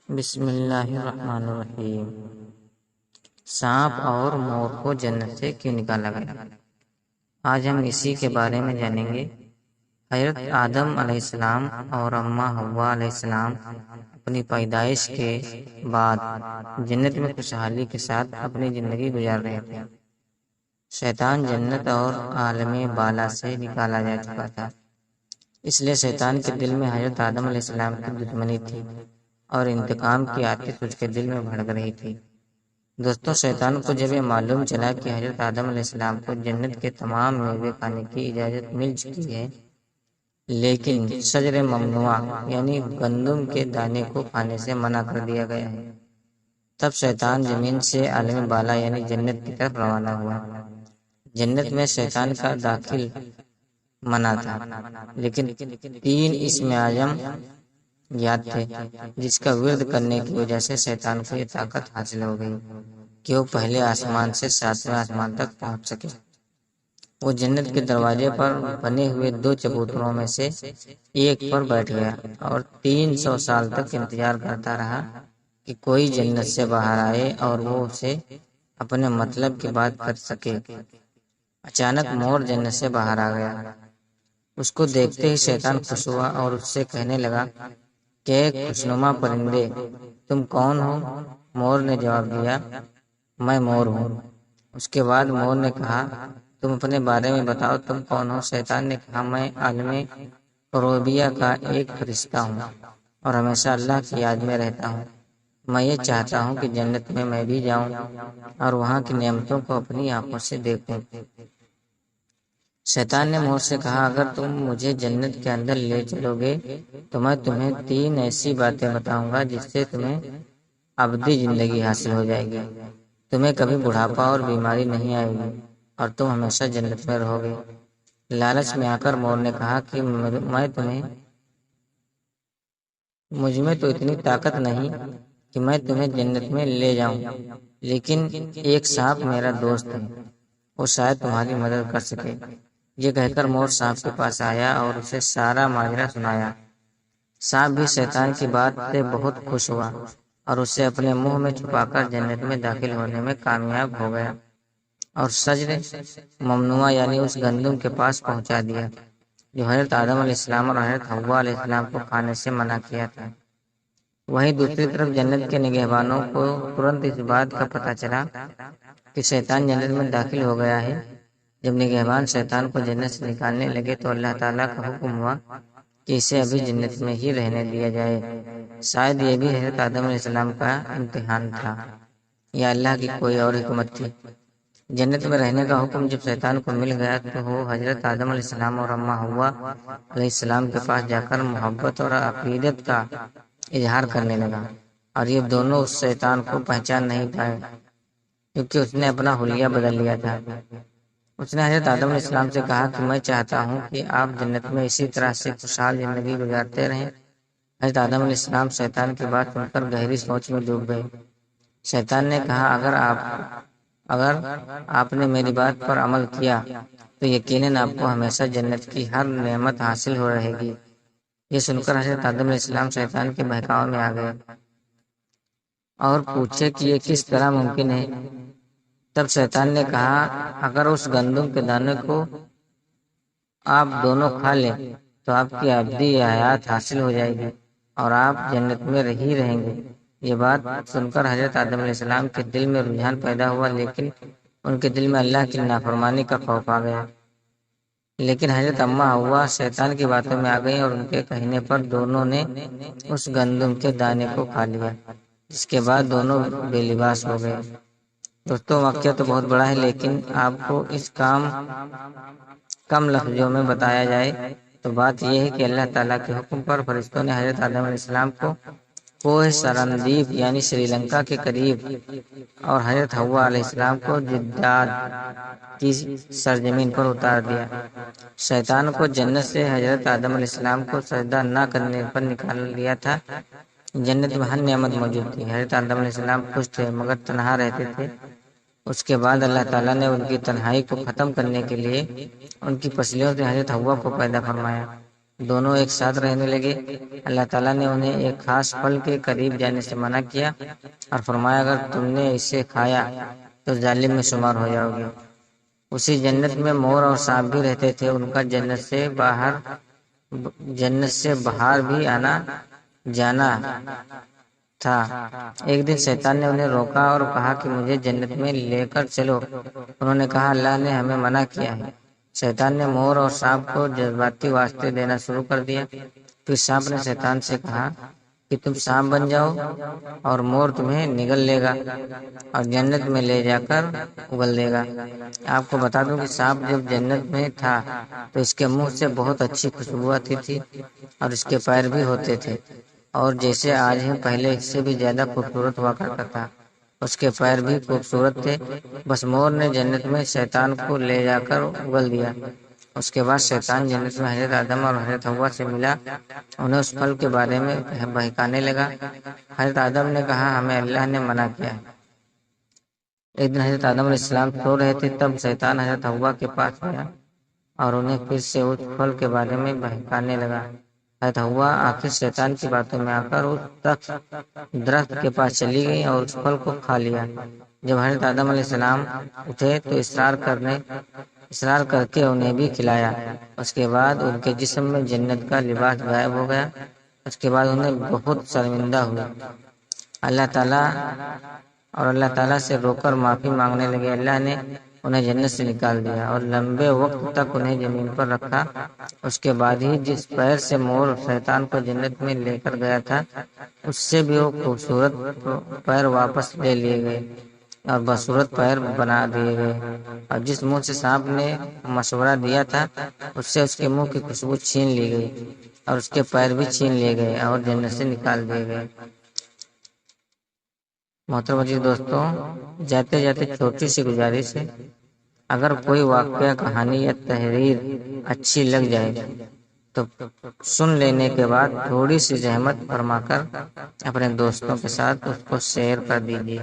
بسم اللہ الرحمن الرحیم۔ سانپ اور مور کو جنت سے کیوں نکالا گیا؟ آج ہم اسی کے بارے میں جانیں گے۔ حضرت آدم علیہ السلام اور اماں حوا علیہ السلام اپنی پیدائش کے بعد جنت میں خوشحالی کے ساتھ اپنی زندگی گزار رہے تھے۔ شیطان جنت اور عالم بالا سے نکالا جا چکا تھا، اس لیے شیطان کے دل میں حضرت آدم علیہ السلام کی دشمنی تھی اور انتقام کی آتش اس کے دل میں بھڑک رہی تھی۔ دوستوں، شیطان کو جب یہ معلوم چلا کہ حضرت آدم علیہ السلام کو جنت کے تمام میوے کھانے کی اجازت مل چکی ہے، لیکن شجر ممنوعہ یعنی گندم کے دانے کو کھانے سے منع کر دیا گیا ہے، تب شیطان زمین سے عالم بالا یعنی جنت کی طرف روانہ ہوا۔ جنت میں شیطان کا داخل منع تھا، لیکن 3 اسم اعظم یاد تھے، جس کا ورد کرنے کی وجہ سے شیطان کو یہ طاقت حاصل ہو گئی کہ وہ پہلے آسمان سے 7ویں آسمان تک پہنچ سکے۔ وہ جنت کے دروازے پر بنے ہوئے 2 چبوتروں میں سے ایک پر بیٹھ گیا اور 300 سال تک انتظار کرتا رہا کہ کوئی جنت سے باہر آئے اور وہ اسے اپنے مطلب کی بات کر سکے۔ اچانک مور جنت سے باہر آ گیا۔ اس کو دیکھتے ہی شیطان خوش ہوا اور اس سے کہنے لگا کہ ایک خوشنما پرندے، تم کون ہو؟ مور نے جواب دیا، میں مور ہوں۔ اس کے بعد مور نے کہا، تم اپنے بارے میں بتاؤ، تم کون ہو؟ شیطان نے کہا، میں عالم روبیہ کا ایک فرشتہ ہوں اور ہمیشہ اللہ کی یاد میں رہتا ہوں۔ میں یہ چاہتا ہوں کہ جنت میں بھی جاؤں اور وہاں کی نعمتوں کو اپنی آنکھوں سے دیکھوں۔ شیطان نے مور سے کہا، اگر تم مجھے جنت کے اندر لے چلو گے تو میں تمہیں 3 ایسی باتیں بتاؤں گا جس سے تمہیں ابدی زندگی حاصل ہو جائے گی۔ تمہیں کبھی بڑھاپا اور بیماری نہیں آئے گی اور تم ہمیشہ جنت میں رہو گے۔ لالچ میں آ کر مور نے کہا کہ مجھ میں تو اتنی طاقت نہیں کہ میں تمہیں جنت میں لے جاؤں، لیکن ایک سانپ میرا دوست ہے، وہ شاید تمہاری مدد کر سکے۔ یہ کہہ کر مور سانپ کے پاس آیا اور اسے سارا ماجرا سنایا۔ سانپ بھی شیطان کی بات سے بہت خوش ہوا اور اسے اپنے منہ میں چھپا کر جنت میں داخل ہونے میں کامیاب ہو گیا اور شجر ممنوعہ یعنی اس گندم کے پاس پہنچا دیا جو حضرت آدم علیہ السلام اور حضرت حوا علیہ السلام کو کھانے سے منع کیا تھا۔ وہیں دوسری طرف جنت کے نگہبانوں کو ترنت اس بات کا پتہ چلا کہ شیطان جنت میں داخل ہو گیا ہے۔ جب نگہبان شیطان کو جنت سے نکالنے لگے تو اللہ تعالیٰ کا حکم ہوا کہ اسے ابھی جنت میں ہی رہنے دیا جائے۔ شاید یہ بھی حضرت آدم علیہ السلام کا امتحان تھا یا اللہ کی کوئی اور حکمت تھی۔ جنت میں رہنے کا حکم جب شیطان کو مل گیا تو وہ حضرت آدم علیہ السلام اور اماں حوا علیہ السلام کے پاس جا کر محبت اور عقیدت کا اظہار کرنے لگا، اور یہ دونوں اس شیطان کو پہچان نہیں پائے کیونکہ اس نے اپنا حلیہ بدل لیا تھا۔ اس نے حضرت آدم علیہ السلام سے کہا کہ میں چاہتا ہوں کہ آپ جنت میں اسی طرح سے خوشحال زندگی گزارتے رہیں۔ حضرت آدم علیہ السلام شیطان کی بات سن کر گہری سوچ میں ڈوب گئے۔ شیطان نے کہا، اگر آپ نے میری بات پر عمل کیا تو یقیناً آپ کو ہمیشہ جنت کی ہر نعمت حاصل ہو رہے گی۔ یہ سن کر حضرت آدم علیہ السلام شیطان کے بہکاوے میں آ گئے اور پوچھے کہ یہ کس طرح ممکن ہے۔ تب شیطان نے کہا، اگر اس گندم کے دانے کو آپ دونوں کھا لیں تو آپ کی ابدی حیات حاصل ہو جائے گی اور آپ جنت میں ہی رہیں گے۔ یہ بات سن کر حضرت آدم علیہ السلام کے دل میں رجحان پیدا ہوا، لیکن ان کے دل میں اللہ کی نافرمانی کا خوف آ گیا۔ لیکن حضرت اماں حوا شیطان کی باتوں میں آ گئیں اور ان کے کہنے پر دونوں نے اس گندم کے دانے کو کھا لیا، جس کے بعد دونوں بے لباس ہو گئے۔ دوستوں، واقعہ تو بہت بڑا ہے، لیکن آپ کو اس کم لفظوں میں بتایا جائے تو بات یہ ہے کہ اللہ تعالیٰ کے حکم پر فرشتوں نے حضرت آدم علیہ السلام کو کوہ سرندیپ یعنی سری لنکا کے قریب اور حضرت حوا علیہ السلام کو جداد کی سرزمین پر اتار دیا۔ شیطان کو جنت سے حضرت آدم علیہ السلام کو سجدہ نہ کرنے پر نکال دیا تھا۔ جنت میں ہر نعمت موجود تھی۔ حضرت آدم علیہ السلام خوش تھے مگر تنہا رہتے تھے۔ اس کے بعد اللہ تعالیٰ نے ان کی تنہائی کو ختم کرنے کے لیے ان کی پسلیوں سے حضرت حوا کو پیدا فرمایا۔ دونوں ایک ساتھ رہنے لگے۔ اللہ تعالیٰ نے انہیں ایک خاص پھل کے قریب جانے سے منع کیا اور فرمایا اگر تم نے اسے کھایا تو ظالم میں شمار ہو جاؤ گے۔ اسی جنت میں مور اور سانپ بھی رہتے تھے۔ ان کا جنت سے باہر بھی آنا جانا تھا۔ ایک دن شیطان نے انہیں روکا اور کہا کہ مجھے جنت میں لے کر چلو۔ انہوں نے کہا اللہ نے ہمیں منع کیا ہے۔ شیطان نے مور اور سانپ کو جذباتی واسطے دینا شروع کر دیا۔ پھر سانپ نے شیطان سے کہا کہ تم سانپ بن جاؤ اور مور تمہیں نگل لے گا اور جنت میں لے جا کر اگل دے گا۔ آپ کو بتا دوں کہ سانپ جب جنت میں تھا تو اس کے منہ سے بہت اچھی خوشبو آتی تھی اور اس کے پیر بھی ہوتے تھے اور جیسے آج ہے پہلے اس سے بھی زیادہ خوبصورت ہوا کرتا تھا۔ اس کے پیر بھی خوبصورت تھے۔ بس مور نے جنت میں شیطان کو لے جا کر اگل دیا۔ اس کے بعد شیطان جنت میں حضرت آدم اور حضرت حوا سے ملا، انہیں اس پھل کے بارے میں بہکانے لگا۔ حضرت آدم نے کہا ہمیں اللہ نے منع کیا ہے۔ ایک دن حضرت آدم علیہ السلام سو رہے تھے، تب شیطان حضرت حوا کے پاس گیا اور انہیں پھر سے اس پھل کے بارے میں بہکانے لگا۔ حضرت حوا آخر شیطان کی باتوں میں آ کر اس درخت کے پاس چلی گئی اور اس پھل کو کھا لیا۔ جب حضرت آدم علیہ السلام اٹھے تو اصرار کر کے انہیں بھی کھلایا۔ اس کے بعد ان کے جسم میں جنت کا لباس غائب ہو گیا۔ اس کے بعد انہیں بہت شرمندہ ہوئے۔ اللہ تعالیٰ سے رو کر معافی مانگنے لگے۔ اللہ نے انہیں جنت سے نکال دیا اور لمبے وقت تک انہیں زمین پر رکھا۔ اس کے بعد ہی جس پیر سے مور شیطان کو جنت میں لے کر گیا تھا اس سے بھی وہ خوبصورت پیر واپس لے لیے گئے اور بصورت پیر بنا دیے گئے، اور جس منہ سے سانپ نے مشورہ دیا تھا اس سے اس کے منہ کی خوشبو چھین لی گئی اور اس کے پیر بھی چھین لیے گئے اور جنت سے نکال دیے گئے۔ محترم عزیز دوستوں، جاتے جاتے چھوٹی سی گزارش ہے، اگر کوئی واقعہ، کہانی یا تحریر اچھی لگ جائے تو سن لینے کے بعد تھوڑی سی زحمت فرما کر اپنے دوستوں کے ساتھ اس کو شیئر کر دیجیے۔